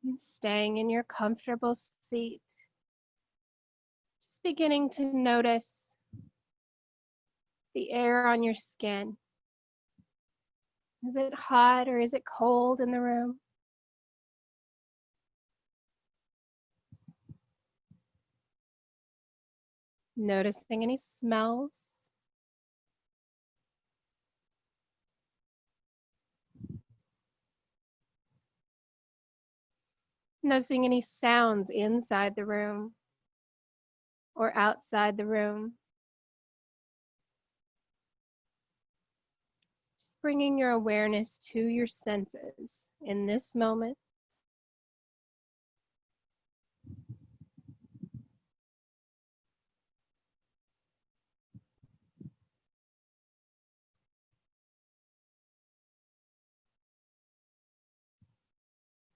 And staying in your comfortable seat, just beginning to notice the air on your skin. Is it hot or is it cold in the room? Noticing any smells. Noticing any sounds inside the room or outside the room. Just bringing your awareness to your senses in this moment.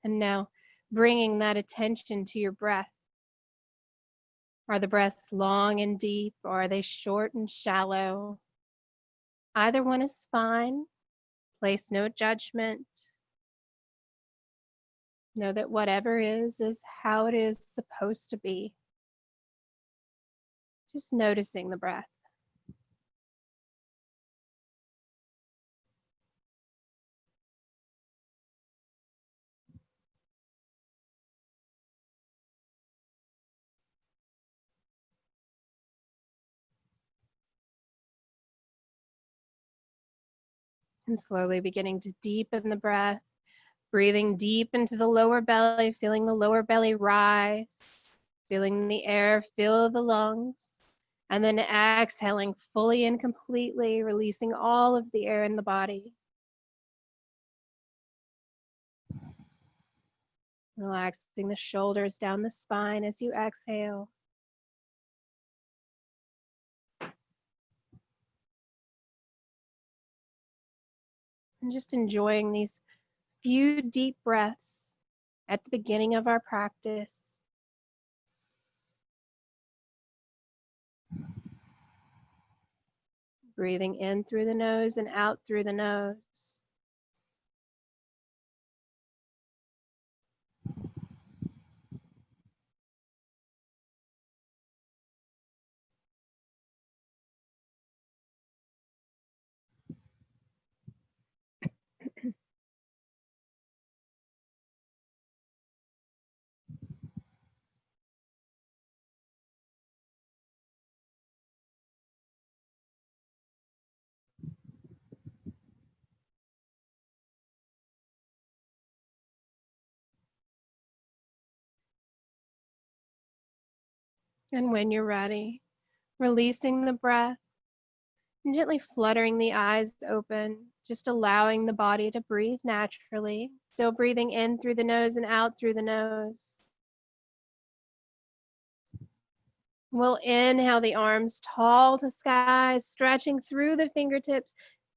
And now bringing that attention to your breath. Are the breaths long and deep, or are they short and shallow? Either one is fine. Place no judgment. Know that whatever is how it is supposed to be. Just noticing the breath. And slowly beginning to deepen the breath. Breathing deep into the lower belly, feeling the lower belly rise. Feeling the air fill the lungs. And then exhaling fully and completely, releasing all of the air in the body. Relaxing the shoulders down the spine as you exhale. And just enjoying these few deep breaths at the beginning of our practice. Breathing in through the nose and out through the nose. And when you're ready, releasing the breath and gently fluttering the eyes open, just allowing the body to breathe naturally, still breathing in through the nose and out through the nose. We'll inhale the arms tall to sky, stretching through the fingertips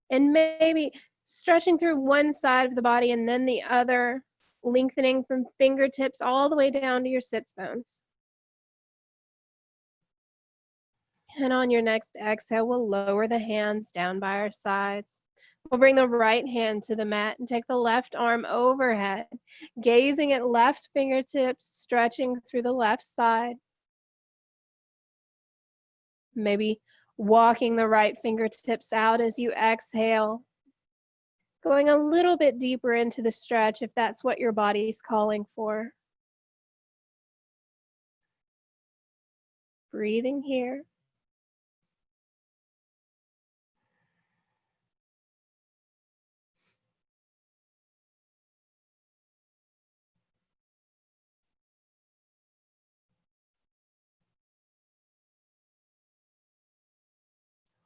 and maybe stretching through one side of the body and then the other, lengthening from fingertips all the way down to your sits bones. And on your next exhale, we'll lower the hands down by our sides. We'll bring the right hand to the mat and take the left arm overhead, gazing at left fingertips, stretching through the left side. Maybe walking the right fingertips out as you exhale, going a little bit deeper into the stretch if that's what your body's calling for. Breathing here.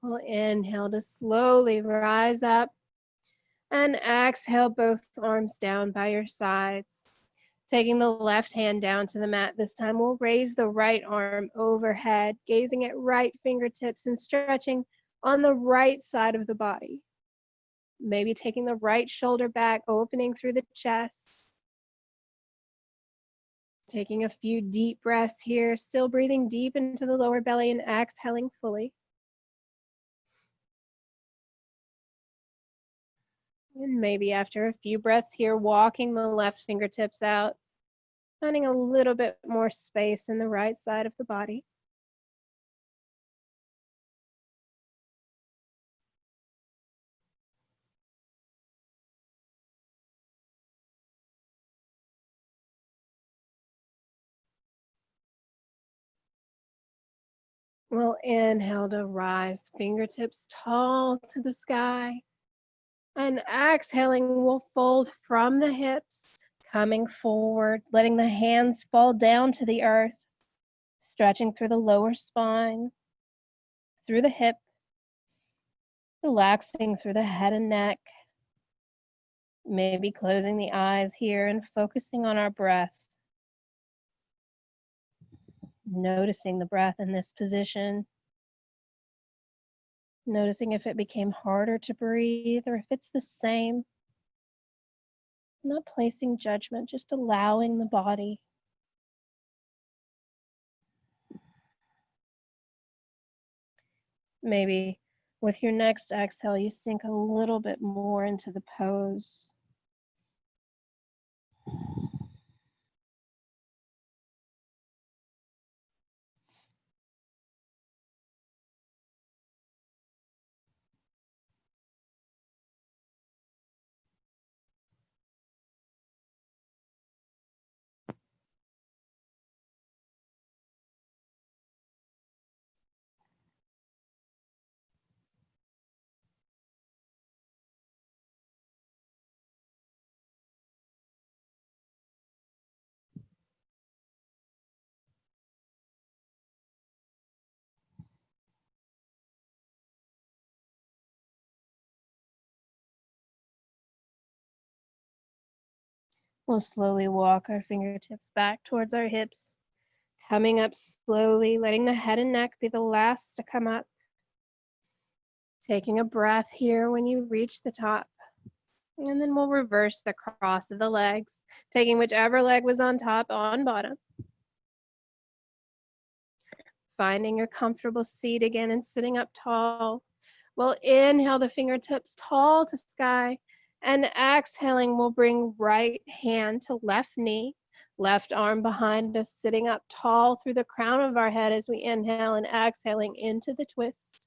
We'll inhale to slowly rise up and exhale both arms down by your sides. Taking the left hand down to the mat, this time we'll raise the right arm overhead, gazing at right fingertips and stretching on the right side of the body. Maybe taking the right shoulder back, opening through the chest. Taking a few deep breaths here, still breathing deep into the lower belly and exhaling fully. And maybe after a few breaths here, walking the left fingertips out, finding a little bit more space in the right side of the body. We'll inhale to rise, fingertips tall to the sky. And exhaling, we'll fold from the hips, coming forward, letting the hands fall down to the earth, stretching through the lower spine, through the hip, relaxing through the head and neck, maybe closing the eyes here and focusing on our breath. Noticing the breath in this position. Noticing if it became harder to breathe or if it's the same. Not placing judgment, just allowing the body. Maybe with your next exhale, you sink a little bit more into the pose. We'll slowly walk our fingertips back towards our hips, coming up slowly, letting the head and neck be the last to come up. Taking a breath here when you reach the top. And then we'll reverse the cross of the legs, taking whichever leg was on top on bottom. Finding your comfortable seat again and sitting up tall. We'll inhale the fingertips tall to sky, and exhaling, we'll bring right hand to left knee, left arm behind us, sitting up tall through the crown of our head as we inhale and exhaling into the twist.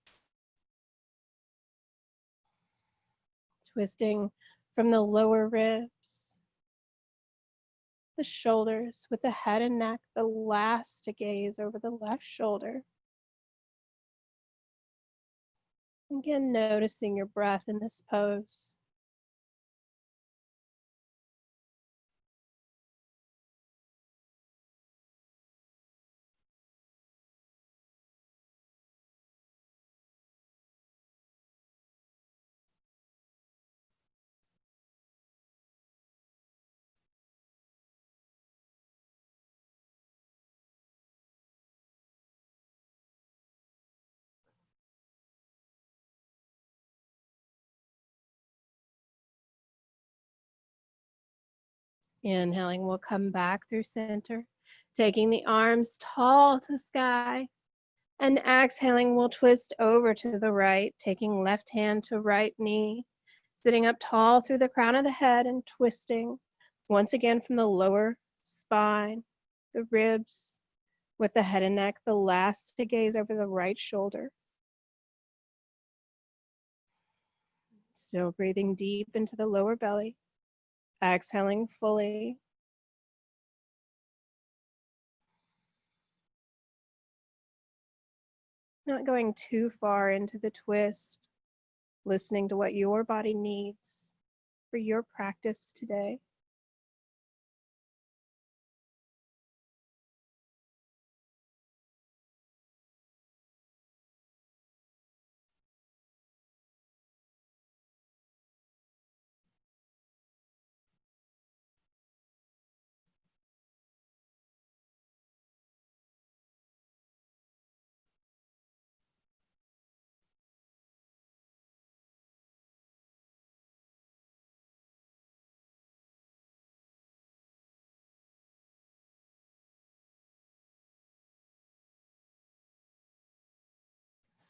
Twisting from the lower ribs, the shoulders, with the head and neck, the last to gaze over the left shoulder. Again, noticing your breath in this pose. Inhaling, we'll come back through center, taking the arms tall to sky. And exhaling, we'll twist over to the right, taking left hand to right knee, sitting up tall through the crown of the head and twisting once again from the lower spine, the ribs, with the head and neck, the last to gaze over the right shoulder. Still breathing deep into the lower belly, exhaling fully. Not going too far into the twist, listening to what your body needs for your practice today.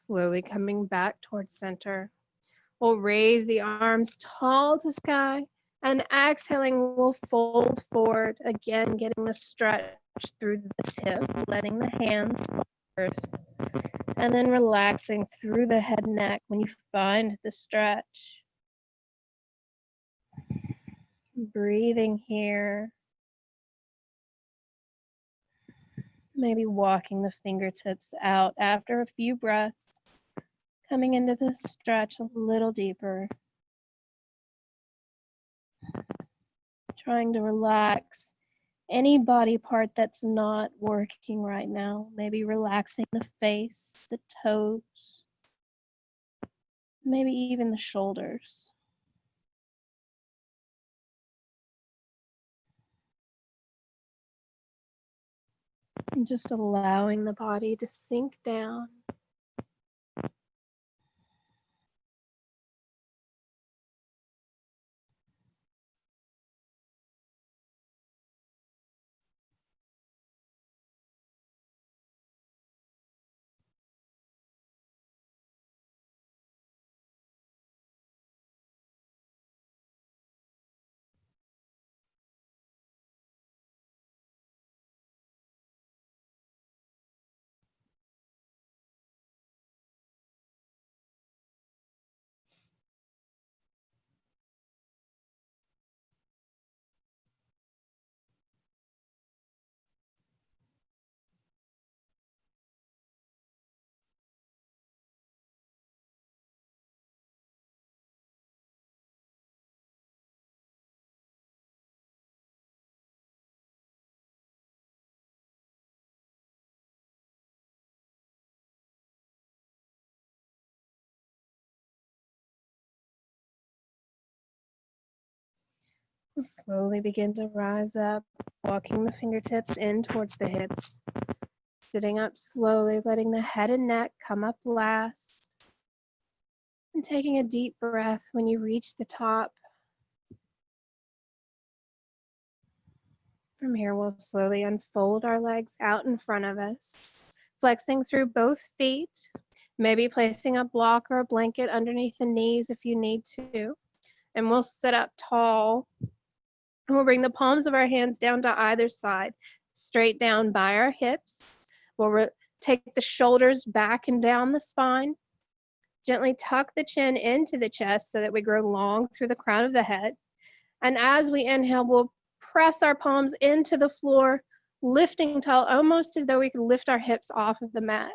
Slowly coming back towards center. We'll raise the arms tall to sky And exhaling, we'll fold forward, again getting the stretch through this hip, letting the hands forward, and then relaxing through the head and neck when you find the stretch. Breathing here. Maybe walking the fingertips out after a few breaths, coming into the stretch a little deeper. Trying to relax any body part that's not working right now. Maybe relaxing the face, the toes, maybe even the shoulders. And just allowing the body to sink down. Slowly begin to rise up, walking the fingertips in towards the hips. Sitting up slowly, letting the head and neck come up last. And taking a deep breath when you reach the top. From here, we'll slowly unfold our legs out in front of us, flexing through both feet, maybe placing a block or a blanket underneath the knees if you need to. And we'll sit up tall. And we'll bring the palms of our hands down to either side, straight down by our hips. We'll take the shoulders back and down the spine. Gently tuck the chin into the chest so that we grow long through the crown of the head. And as we inhale, we'll press our palms into the floor, lifting tall, almost as though we could lift our hips off of the mat.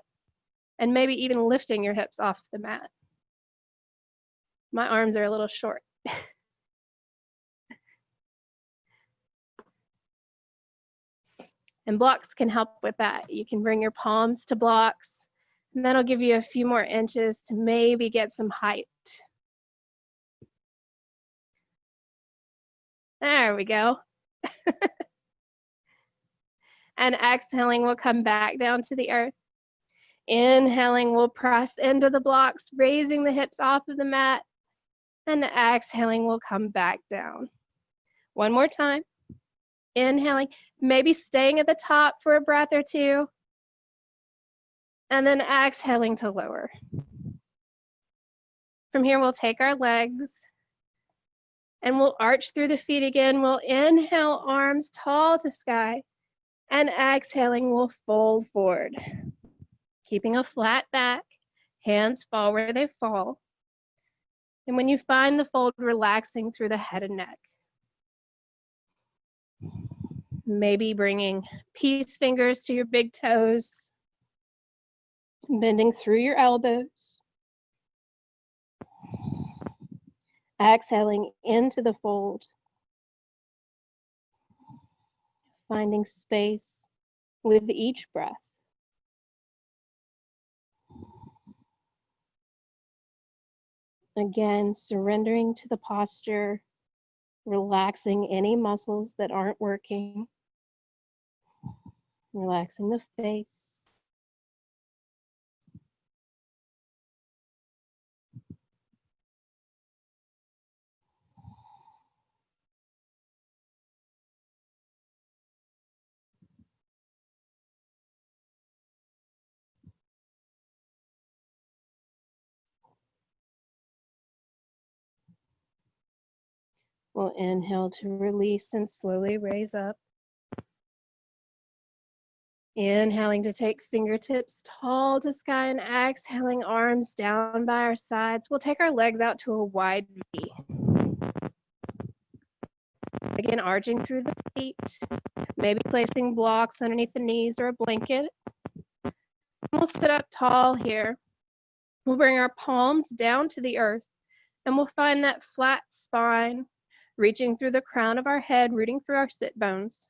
And maybe even lifting your hips off the mat. My arms are a little short. And blocks can help with that. You can bring your palms to blocks, and that'll give you a few more inches to maybe get some height. There we go. And exhaling, we'll come back down to the earth. Inhaling, we'll press into the blocks, raising the hips off of the mat. And exhaling, we'll come back down. One more time. Inhaling, maybe staying at the top for a breath or two. And then exhaling to lower. From here, we'll take our legs and we'll arch through the feet again. We'll inhale, arms tall to sky. And exhaling, we'll fold forward. Keeping a flat back, hands fall where they fall. And when you find the fold, relaxing through the head and neck. Maybe bringing peace fingers to your big toes, bending through your elbows. Exhaling into the fold. Finding space with each breath. Again, surrendering to the posture, relaxing any muscles that aren't working, relaxing the face. We'll inhale to release and slowly raise up. Inhaling to take fingertips tall to sky and exhaling arms down by our sides. We'll take our legs out to a wide V. Begin arching through the feet, maybe placing blocks underneath the knees or a blanket. We'll sit up tall here. We'll bring our palms down to the earth and we'll find that flat spine, reaching through the crown of our head, rooting through our sit bones.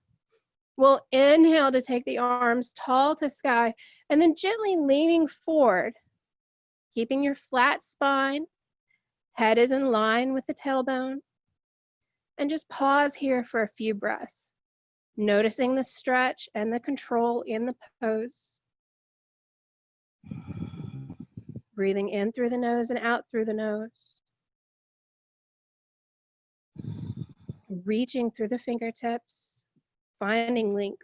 We'll inhale to take the arms tall to sky and then gently leaning forward, keeping your flat spine. Head is in line with the tailbone. And just pause here for a few breaths, noticing the stretch and the control in the pose. Breathing in through the nose and out through the nose. Reaching through the fingertips, finding length.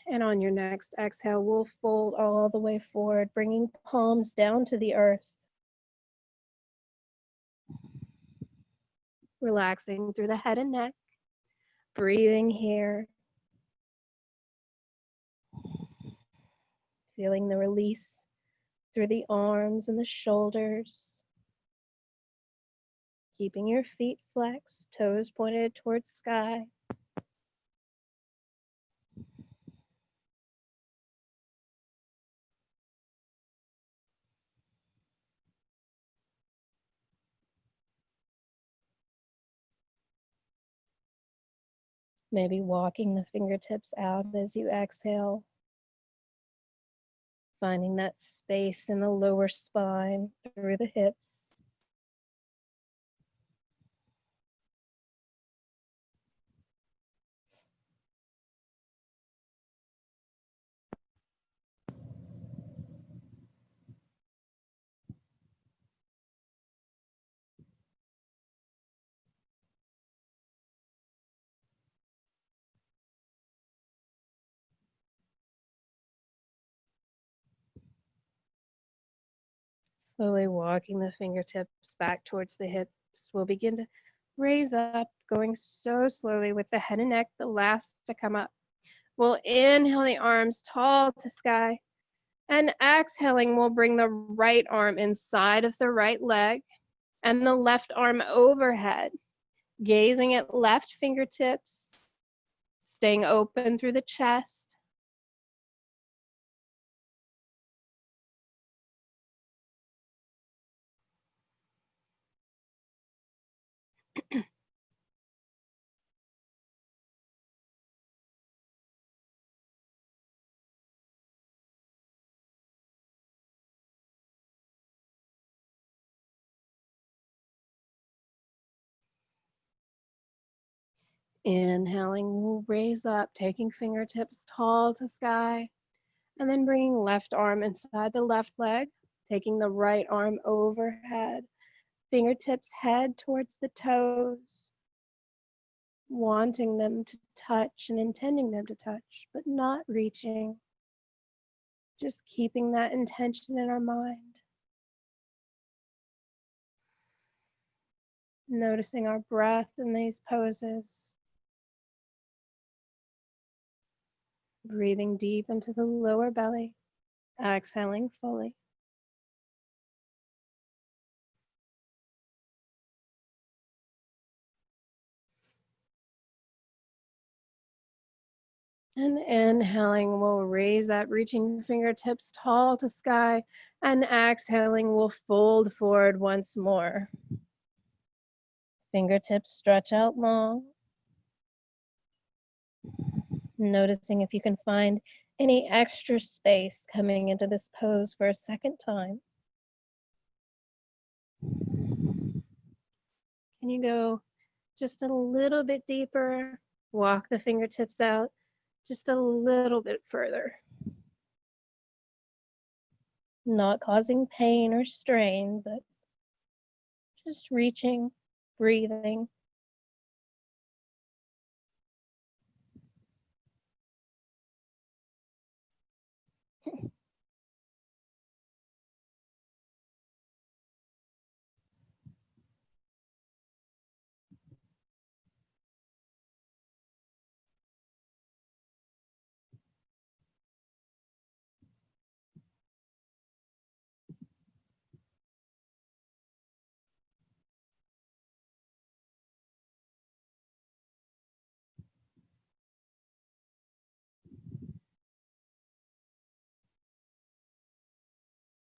And on your next exhale, we'll fold all the way forward, bringing palms down to the earth. Relaxing through the head and neck. Breathing here. Feeling the release through the arms and the shoulders. Keeping your feet flexed, toes pointed towards sky. Maybe walking the fingertips out as you exhale. Finding that space in the lower spine through the hips. Slowly walking the fingertips back towards the hips. We'll begin to raise up, going so slowly with the head and neck the last to come up. We'll inhale the arms tall to sky. And exhaling, we'll bring the right arm inside of the right leg and the left arm overhead, gazing at left fingertips, staying open through the chest. Inhaling, we'll raise up, taking fingertips tall to sky, and then bringing left arm inside the left leg, taking the right arm overhead, fingertips head towards the toes, wanting them to touch and intending them to touch, but not reaching. Just keeping that intention in our mind. Noticing our breath in these poses. Breathing deep into the lower belly, exhaling fully. And inhaling, we'll raise up, reaching fingertips tall to sky, and exhaling, we'll fold forward once more. Fingertips stretch out long. Noticing if you can find any extra space coming into this pose for a second time. Can you go just a little bit deeper? Walk the fingertips out just a little bit further. Not causing pain or strain, but just reaching, breathing.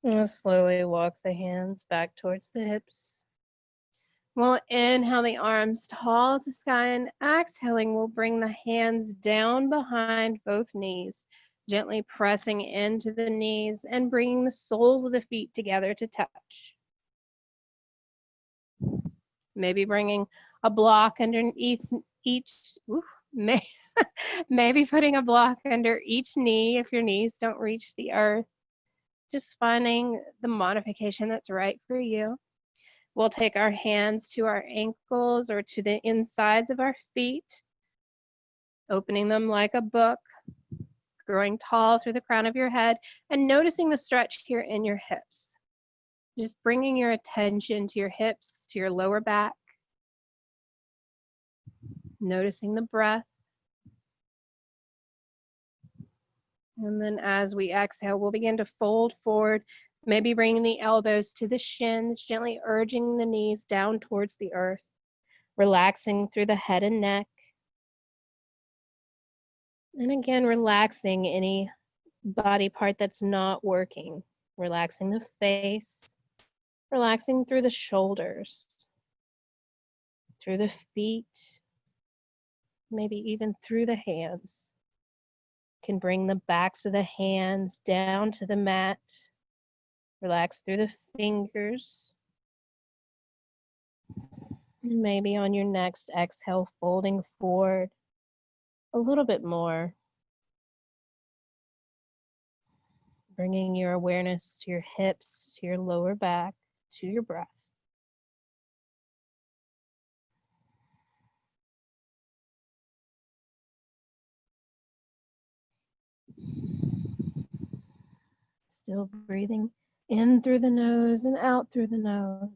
And slowly walk the hands back towards the hips. We'll inhale the arms tall to sky, and exhaling, we'll bring the hands down behind both knees, gently pressing into the knees and bringing the soles of the feet together to touch. Maybe bringing a block underneath maybe putting a block under each knee if your knees don't reach the earth. Just finding the modification that's right for you. We'll take our hands to our ankles or to the insides of our feet, opening them like a book, growing tall through the crown of your head, and noticing the stretch here in your hips. Just bringing your attention to your hips, to your lower back, noticing the breath. And then as we exhale, we'll begin to fold forward, maybe bringing the elbows to the shins, gently urging the knees down towards the earth, relaxing through the head and neck. And again, relaxing any body part that's not working, relaxing the face, relaxing through the shoulders, through the feet, maybe even through the hands. Can bring the backs of the hands down to the mat. Relax through the fingers. And maybe on your next exhale, folding forward a little bit more. Bringing your awareness to your hips, to your lower back, to your breath. Still breathing in through the nose and out through the nose.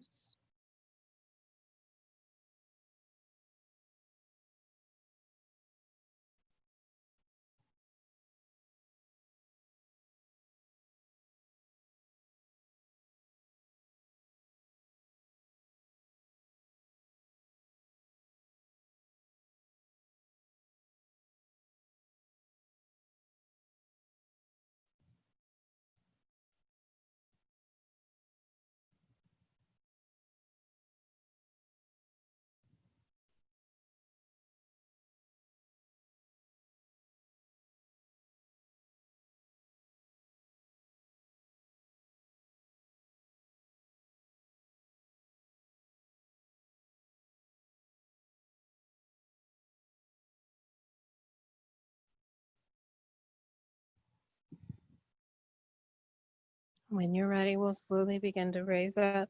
When you're ready, we'll slowly begin to raise up,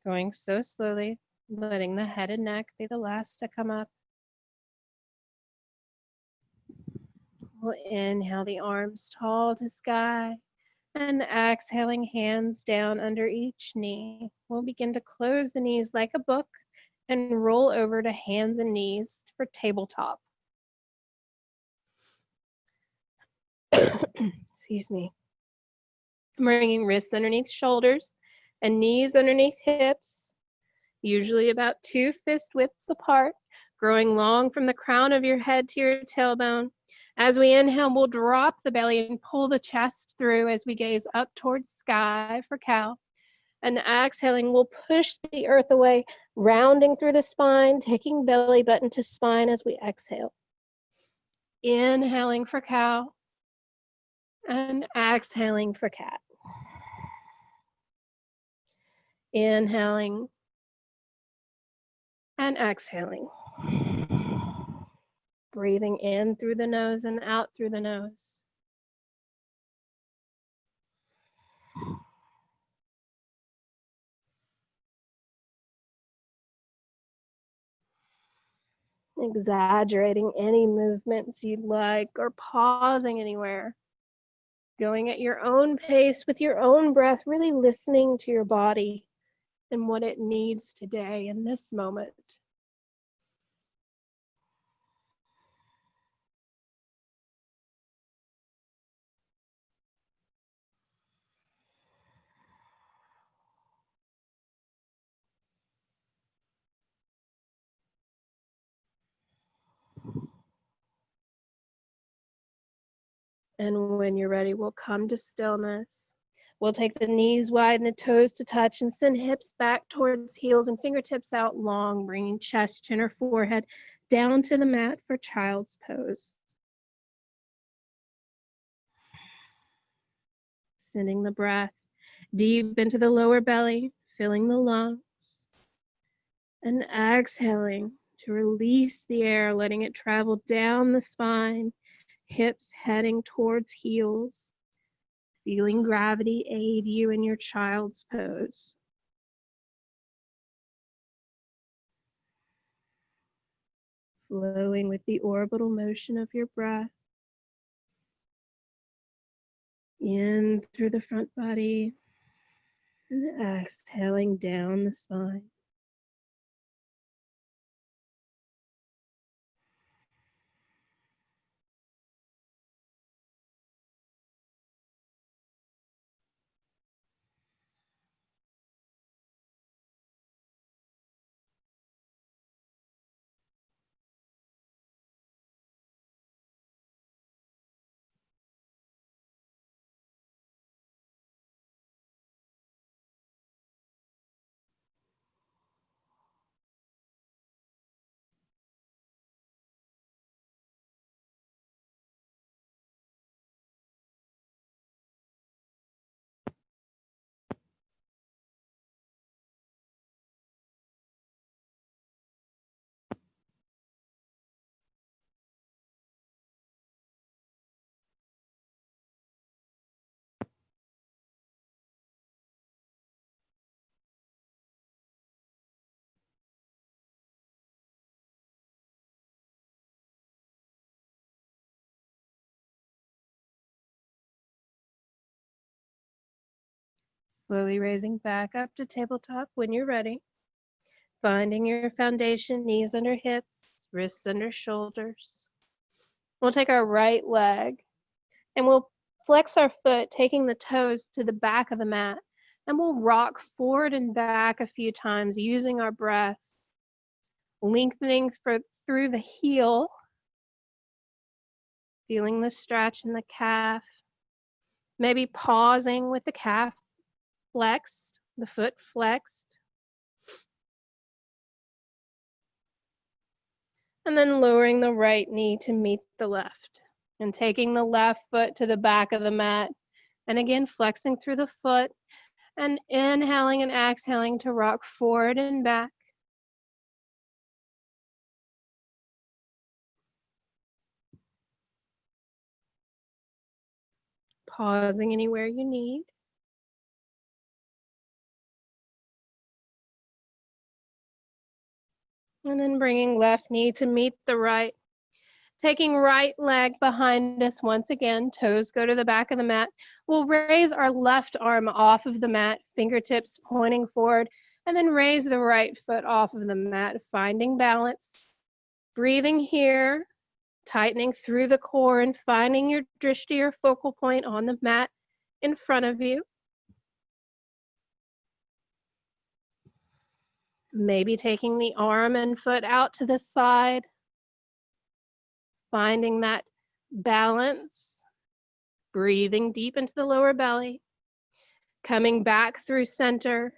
going so slowly, letting the head and neck be the last to come up. We'll inhale the arms tall to sky, and exhaling hands down under each knee. We'll begin to close the knees like a book and roll over to hands and knees for tabletop. Excuse me. Bringing wrists underneath shoulders and knees underneath hips, usually about 2 fist widths apart, growing long from the crown of your head to your tailbone. As we inhale, we'll drop the belly and pull the chest through as we gaze up towards sky for cow. And exhaling, we'll push the earth away, rounding through the spine, taking belly button to spine as we exhale. Inhaling for cow and exhaling for cat. Inhaling and exhaling. Breathing in through the nose and out through the nose. Exaggerating any movements you'd like or pausing anywhere. Going at your own pace with your own breath, really listening to your body and what it needs today in this moment. And when you're ready, we'll come to stillness. We'll take the knees wide and the toes to touch and send hips back towards heels and fingertips out long, bringing chest, chin, or forehead down to the mat for child's pose. Sending the breath deep into the lower belly, filling the lungs, and exhaling to release the air, letting it travel down the spine, hips heading towards heels, feeling gravity aid you in your child's pose. Flowing with the orbital motion of your breath. In through the front body, and exhaling down the spine. Slowly raising back up to tabletop when you're ready. Finding your foundation, knees under hips, wrists under shoulders. We'll take our right leg and we'll flex our foot, taking the toes to the back of the mat. And we'll rock forward and back a few times using our breath, lengthening through the heel, feeling the stretch in the calf, maybe pausing with the calf flexed, the foot flexed. And then lowering the right knee to meet the left and taking the left foot to the back of the mat. And again, flexing through the foot and inhaling and exhaling to rock forward and back. Pausing anywhere you need. And then bringing left knee to meet the right. Taking right leg behind us once again, toes go to the back of the mat. We'll raise our left arm off of the mat, fingertips pointing forward, and then raise the right foot off of the mat, finding balance. Breathing here, tightening through the core and finding your drishti or focal point on the mat in front of you. Maybe taking the arm and foot out to the side, finding that balance, breathing deep into the lower belly, coming back through center,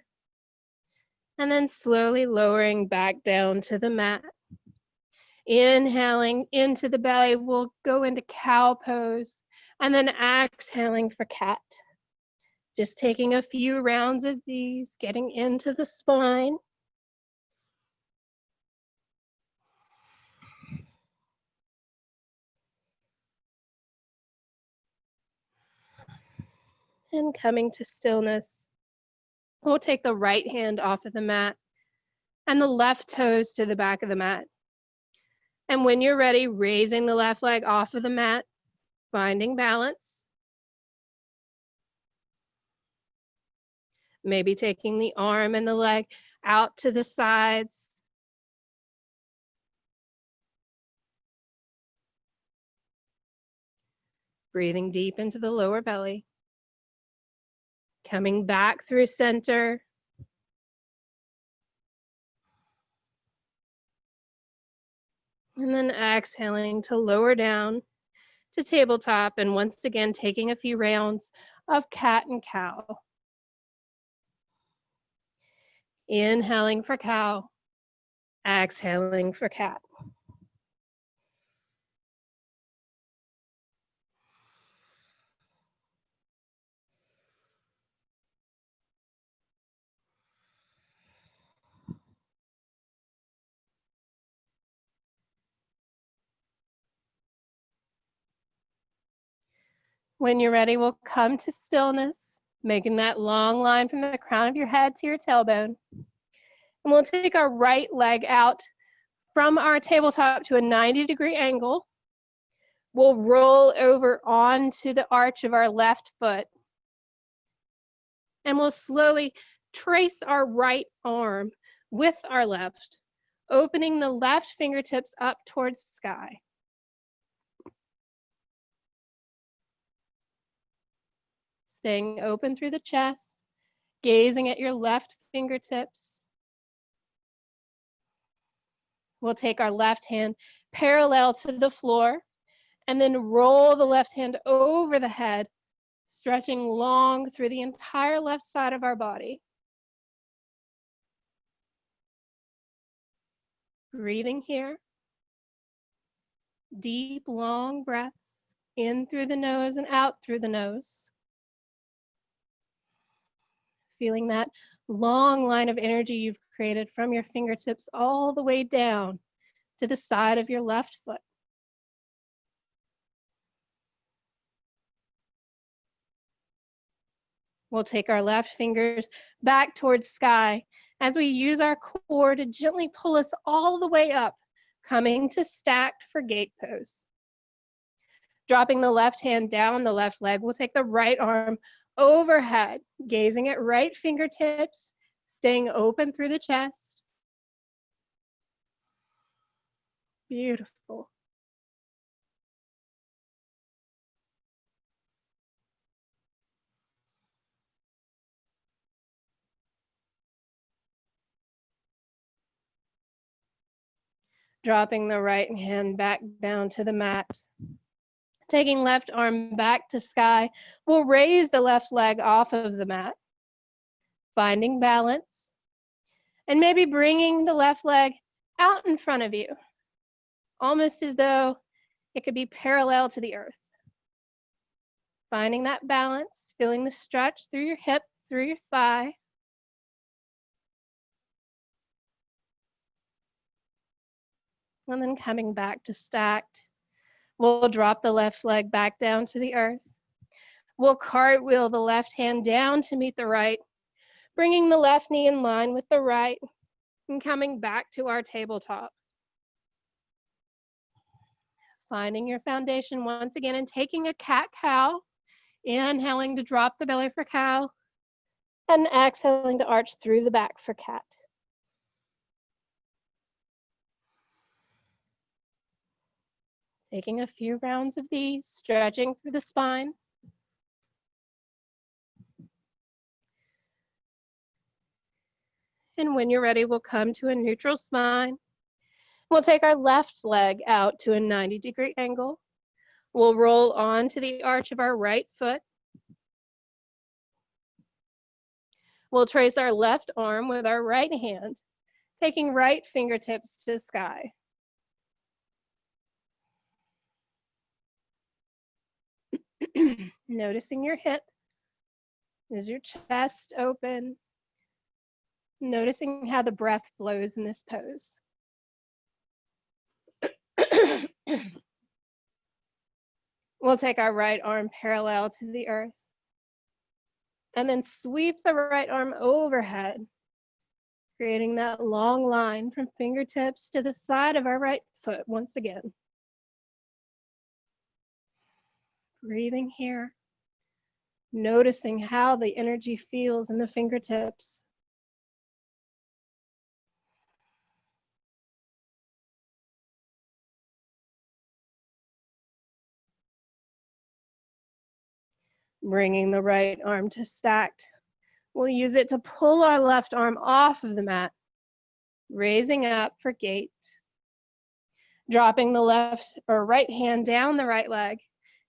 and then slowly lowering back down to the mat. Inhaling into the belly, we'll go into cow pose, and then exhaling for cat. Just taking a few rounds of these, getting into the spine. And coming to stillness. We'll take the right hand off of the mat and the left toes to the back of the mat. And when you're ready, raising the left leg off of the mat, finding balance. Maybe taking the arm and the leg out to the sides. Breathing deep into the lower belly. Coming back through center. And then exhaling to lower down to tabletop, and once again taking a few rounds of cat and cow. Inhaling for cow, exhaling for cat. When you're ready, we'll come to stillness, making that long line from the crown of your head to your tailbone. And we'll take our right leg out from our tabletop to a 90-degree angle. We'll roll over onto the arch of our left foot. And we'll slowly trace our right arm with our left, opening the left fingertips up towards the sky. Staying open through the chest, gazing at your left fingertips. We'll take our left hand parallel to the floor and then roll the left hand over the head, stretching long through the entire left side of our body. Breathing here. Deep, long breaths in through the nose and out through the nose. Feeling that long line of energy you've created from your fingertips all the way down to the side of your left foot. We'll take our left fingers back towards sky as we use our core to gently pull us all the way up, coming to stacked for gate pose. Dropping the left hand down the left leg, we'll take the right arm overhead, gazing at right fingertips, staying open through the chest. Beautiful. Dropping the right hand back down to the mat. Taking left arm back to sky, we'll raise the left leg off of the mat, finding balance, and maybe bringing the left leg out in front of you, almost as though it could be parallel to the earth. Finding that balance, feeling the stretch through your hip, through your thigh. And then coming back to stacked. We'll drop the left leg back down to the earth. We'll cartwheel the left hand down to meet the right, bringing the left knee in line with the right and coming back to our tabletop. Finding your foundation once again and taking a cat-cow, inhaling to drop the belly for cow, and exhaling to arch through the back for cat. Taking a few rounds of these, stretching through the spine. And when you're ready, we'll come to a neutral spine. We'll take our left leg out to a 90-degree angle. We'll roll onto the arch of our right foot. We'll trace our left arm with our right hand, taking right fingertips to the sky. Noticing your hip. Is your chest open? Noticing how the breath flows in this pose. We'll take our right arm parallel to the earth and then sweep the right arm overhead, creating that long line from fingertips to the side of our right foot once again. Breathing here, noticing how the energy feels in the fingertips. Bringing the right arm to stacked. We'll use it to pull our left arm off of the mat, raising up for gate. Dropping the left or right hand down the right leg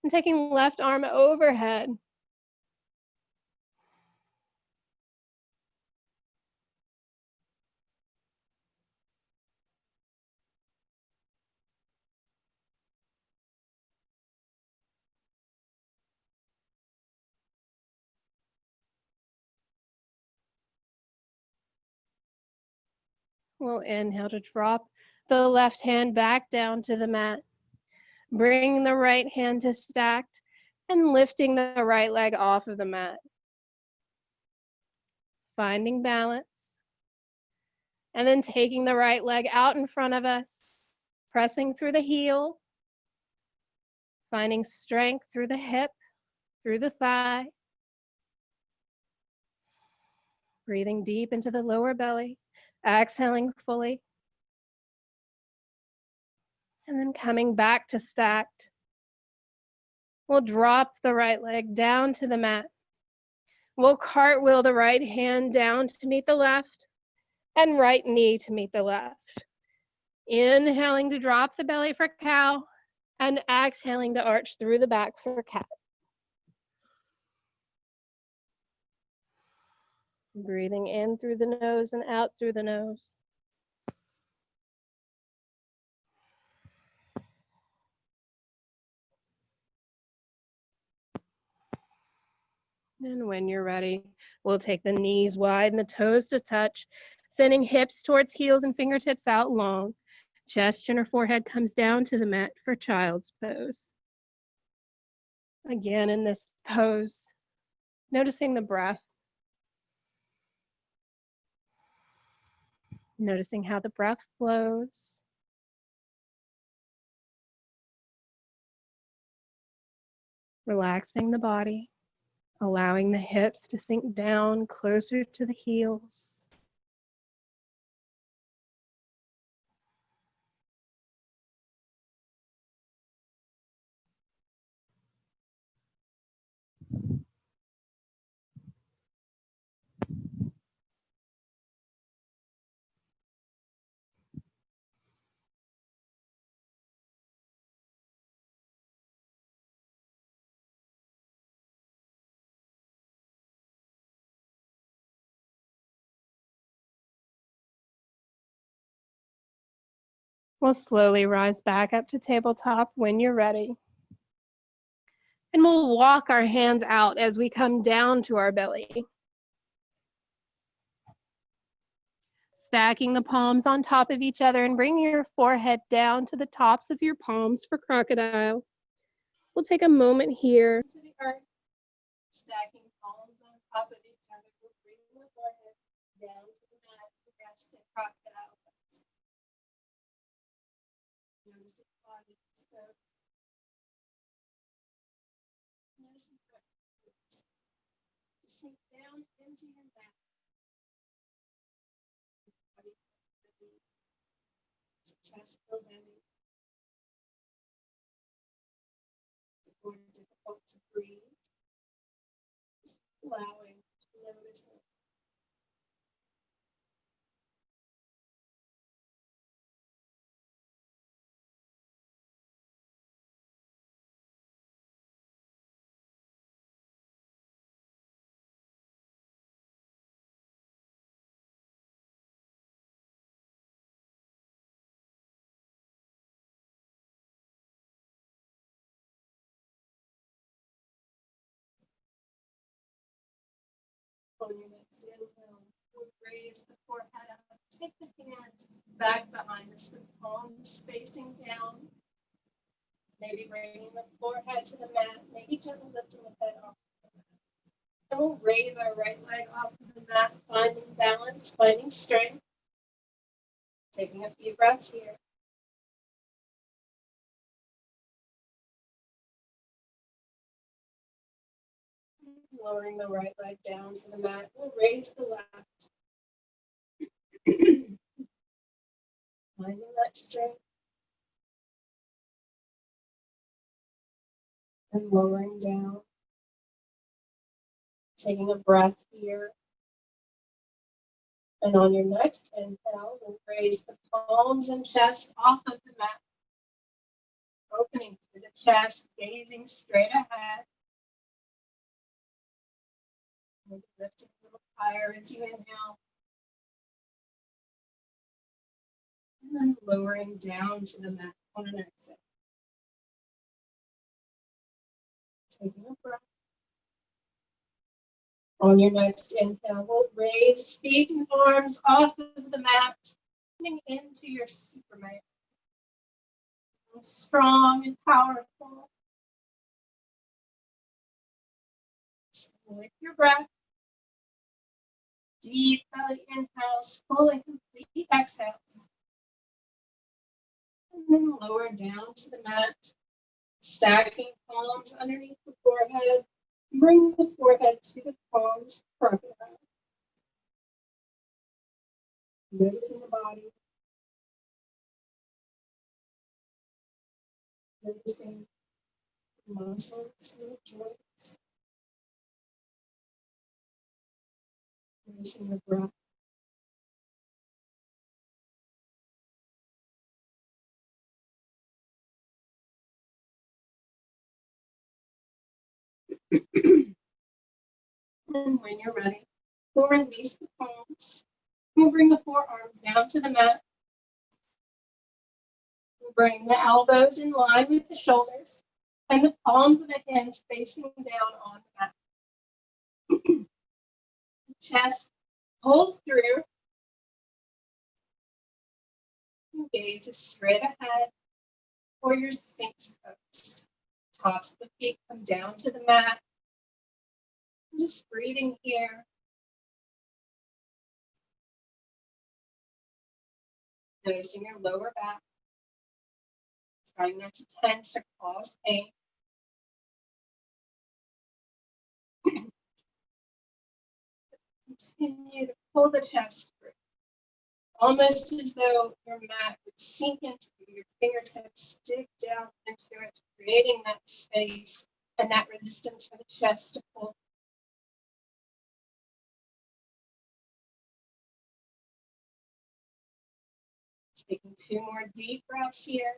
and taking left arm overhead, We'll inhale to drop the left hand back down to the mat. Bringing the right hand to stacked and lifting the right leg off of the mat. Finding balance. And then taking the right leg out in front of us, pressing through the heel, finding strength through the hip, through the thigh. Breathing deep into the lower belly, exhaling fully. And then coming back to stacked. We'll drop the right leg down to the mat. We'll cartwheel the right hand down to meet the left and right knee to meet the left. Inhaling to drop the belly for cow and exhaling to arch through the back for cat. Breathing in through the nose and out through the nose. And when you're ready, we'll take the knees wide and the toes to touch, sending hips towards heels and fingertips out long. Chest, chin, or forehead comes down to the mat for child's pose. Again, in this pose, noticing the breath. Noticing how the breath flows. Relaxing the body, allowing the hips to sink down closer to the heels. We'll slowly rise back up to tabletop when you're ready. And we'll walk our hands out as we come down to our belly. Stacking the palms on top of each other and bringing your forehead down to the tops of your palms for crocodile. We'll take a moment here to the earth, stacking palms on top of each other. We'll bring the forehead down to the mat for rest and crocodile. Notice the body exposed. Notice the breath. To sink down into your back. Body heavy. Chest feel heavy. It's more difficult to breathe. Allowing to notice it. On your next inhale, we'll raise the forehead up. Take the hands back behind us with palms facing down. Maybe bringing the forehead to the mat, maybe gently lifting the head off the mat. And we'll raise our right leg off of the mat, finding balance, finding strength. Taking a few breaths here. Lowering the right leg down to the mat, we'll raise the left. Finding that strength. And lowering down. Taking a breath here. And on your next inhale, we'll raise the palms and chest off of the mat. Opening through the chest, gazing straight ahead. Maybe lifting a little higher as you inhale. And then lowering down to the mat on an exhale. Taking a breath. On your next inhale, we'll raise feet and arms off of the mat. Coming into your Superman. Strong and powerful. With your breath. Deep belly inhales, full and complete exhales. And then lower down to the mat, stacking palms underneath the forehead. Bring the forehead to the palms, crocodile. Noticing the body. Noticing the muscles and the joints. Noticing the breath. And when you're ready, we'll release the palms. We'll bring the forearms down to the mat. We'll bring the elbows in line with the shoulders and the palms of the hands facing down on the mat. The chest pulls through. And gaze is straight ahead or your sphinx pose. Tops of the feet come down to the mat. Just breathing here. Noticing your lower back. Trying not to tense or cause pain. Continue to pull the chest through. Almost as though your mat would sink into you, your fingertips dig down into it, creating that space and that resistance for the chest to pull. Taking 2 more deep breaths here.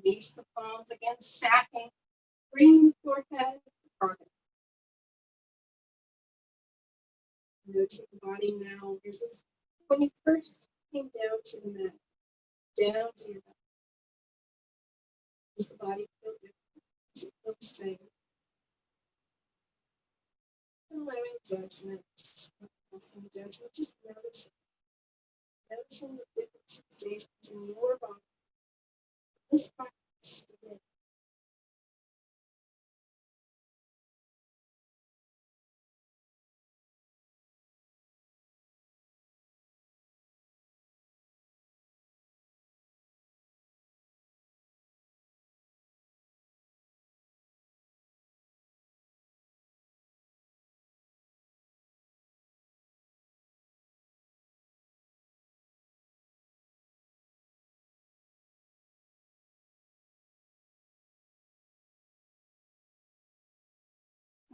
Release the palms again, stacking, bringing the forehead apart. Notice the body now versus when you first came down to the mat, down to your back. Does the body feel different? Does it feel the same? Allowing judgment, not passing judgment, just noticing. Noticing the different sensations in your body. This practice today.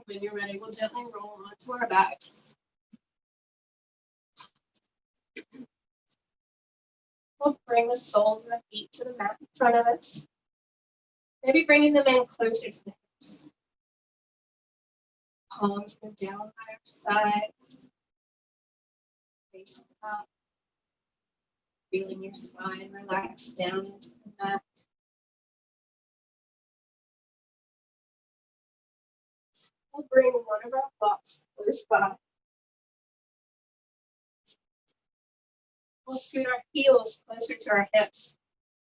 When you're ready, we'll gently roll onto our backs. We'll bring the soles of the feet to the mat in front of us. Maybe bringing them in closer to the hips. Palms go down by our sides. Facing up. Feeling your spine relax down into the mat. We'll bring one of our blocks close by. We'll scoot our heels closer to our hips.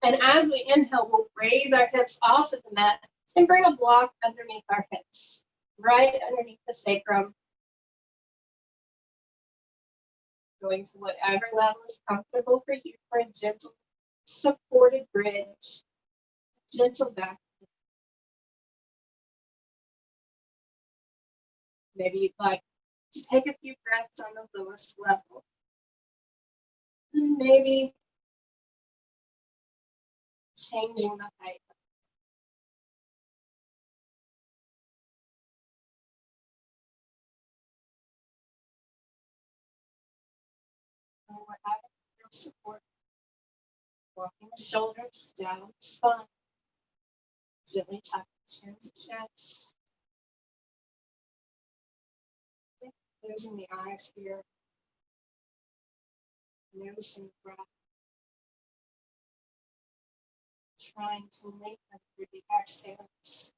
And as we inhale, we'll raise our hips off of the mat and bring a block underneath our hips, right underneath the sacrum. Going to whatever level is comfortable for you for a gentle, supported bridge, gentle back. Maybe you'd like to take a few breaths on the lowest level. And maybe changing the height. And we're adding real support. Walking the shoulders down the spine. Gently tuck the chin to chest. Closing the eyes here. Noticing the breath. Trying to lengthen through the exhales.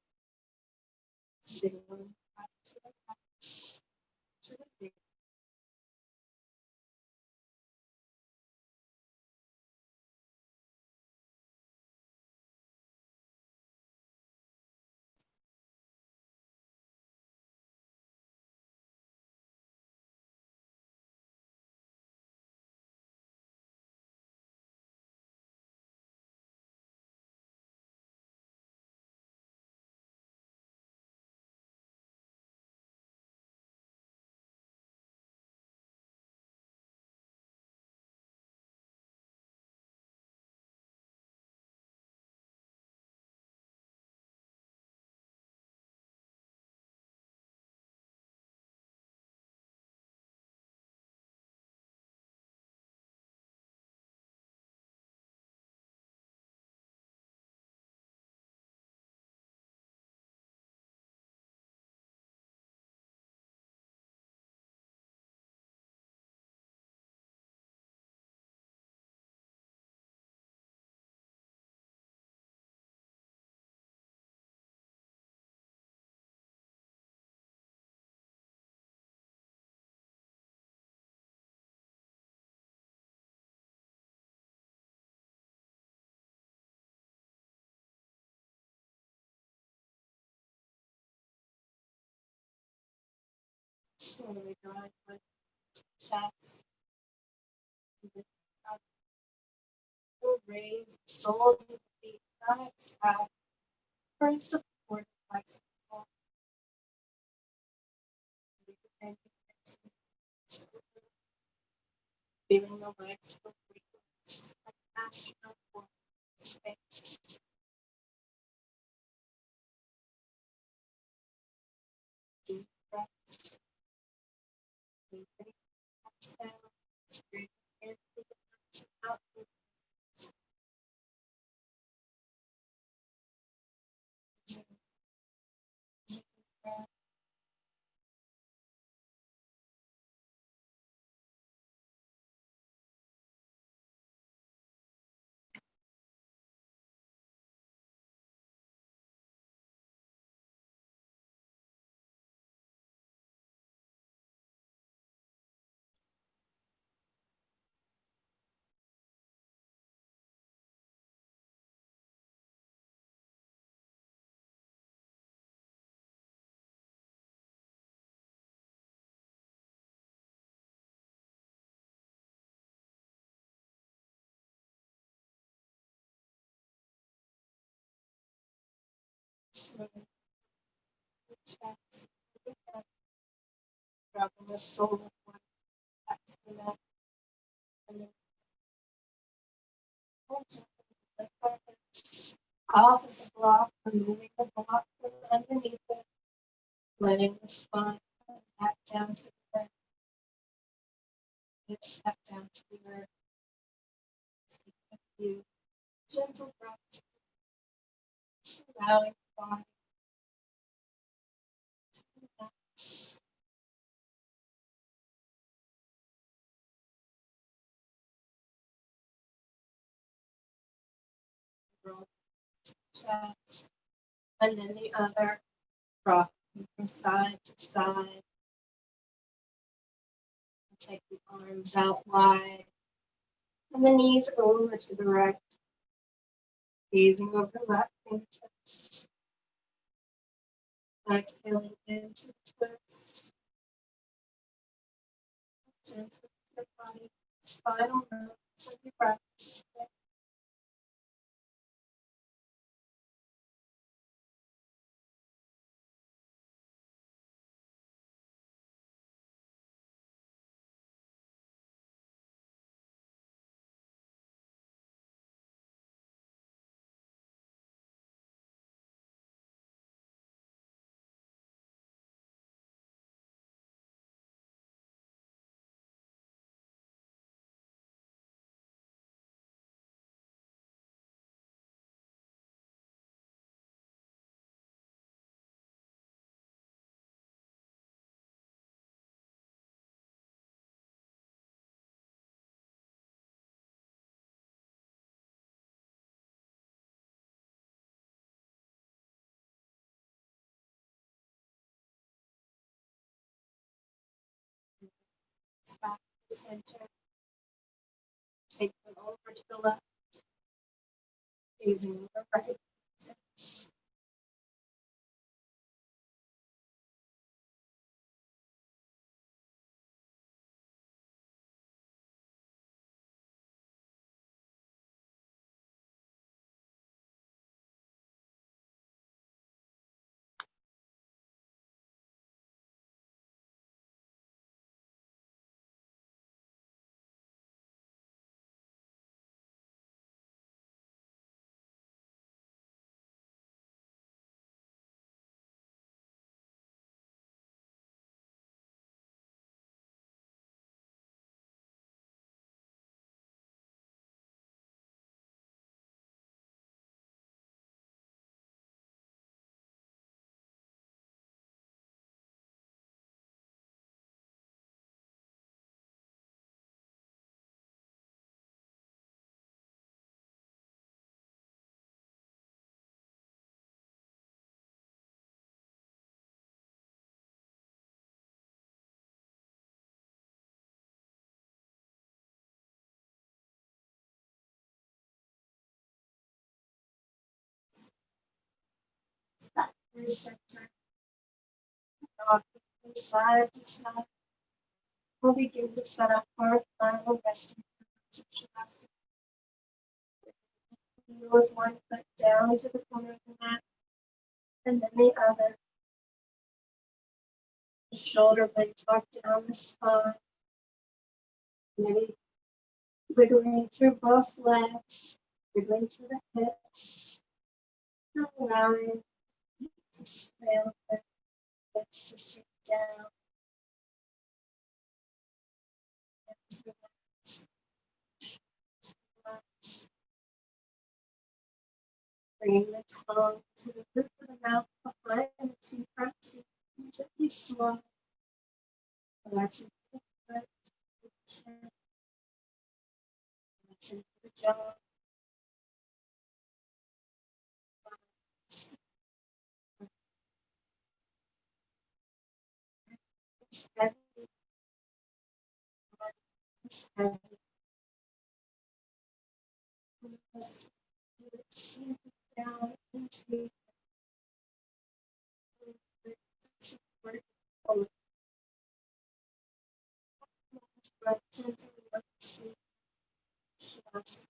Signaling back to the legs. Slowly drawing my chest. We'll raise the soles of the feet. Exhale. First support flexible. Feeling the legs go frequent, like astronaut walk in space. Deep breaths. Breathing. Exhale. Breathing in through the nose and out through the nose. Deep breath. Slowly the chest. Deep breath. Dropping the sole of one back to the mat. And then lift our hips off of the block, removing the block from underneath it, letting the spine come back down to the earth. Hips back down to the earth. Take a few gentle breaths, just allowing the body to relax. Roll the chest, and then the other, rocking from side to side. Take the arms out wide, and the knees over to the right, gazing over left fingertips. Exhaling into the twist. Gentle with your body, spinal movements of your breaths. Back to the center. Take them over to the left, gazing over right fingertips. Back to the center. Rock from side to side. We'll begin to set up our final resting position. With one foot down to the corner of the mat, and then the other. The shoulder blades walk down the spine. Maybe wiggling through both legs, wiggling to the hips, and allowing to sway the hips to sink down into the legs. Bringing the tongue to the roof of the mouth behind the two front teeth. And gently swallow. Relaxing the throat, the chin, relaxing the jaw. It's heavy. It's heavy. Just sink down into the support. Gently let the sea shut.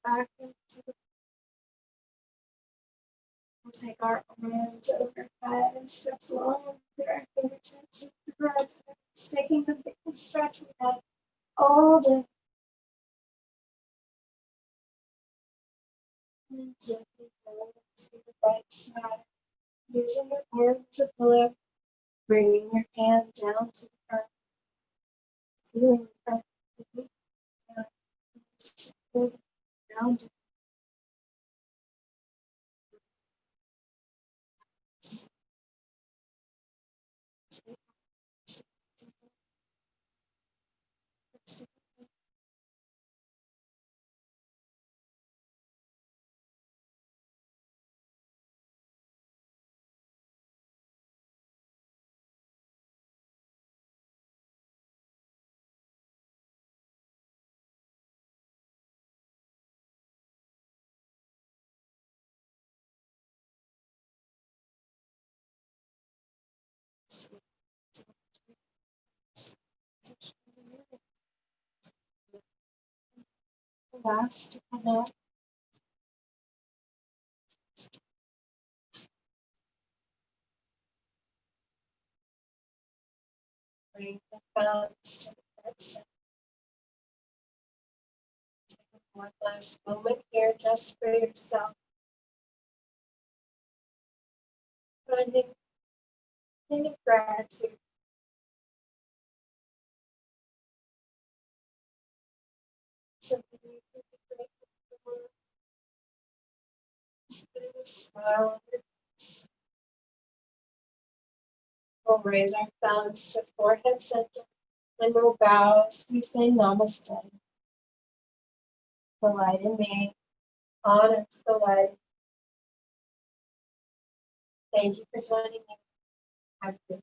Back into the, we'll take our arms overhead and stretch long with our fingertips at the ground. Taking the biggest stretch we have all day. And then gently roll to the right side. Using your arms as a pillow, bringing your hand down to the front. Feeling the front of the knee. Support around you. relax to connect. Bring the thumbs to the head center. Take one last moment here just for yourself. Finding kind of gratitude. Something you can be grateful for. Just putting a smile on your face. We'll raise our thumbs to forehead center and we'll bow as we say namaste. The light in me honors the light. Thank you for joining me. Have a good day.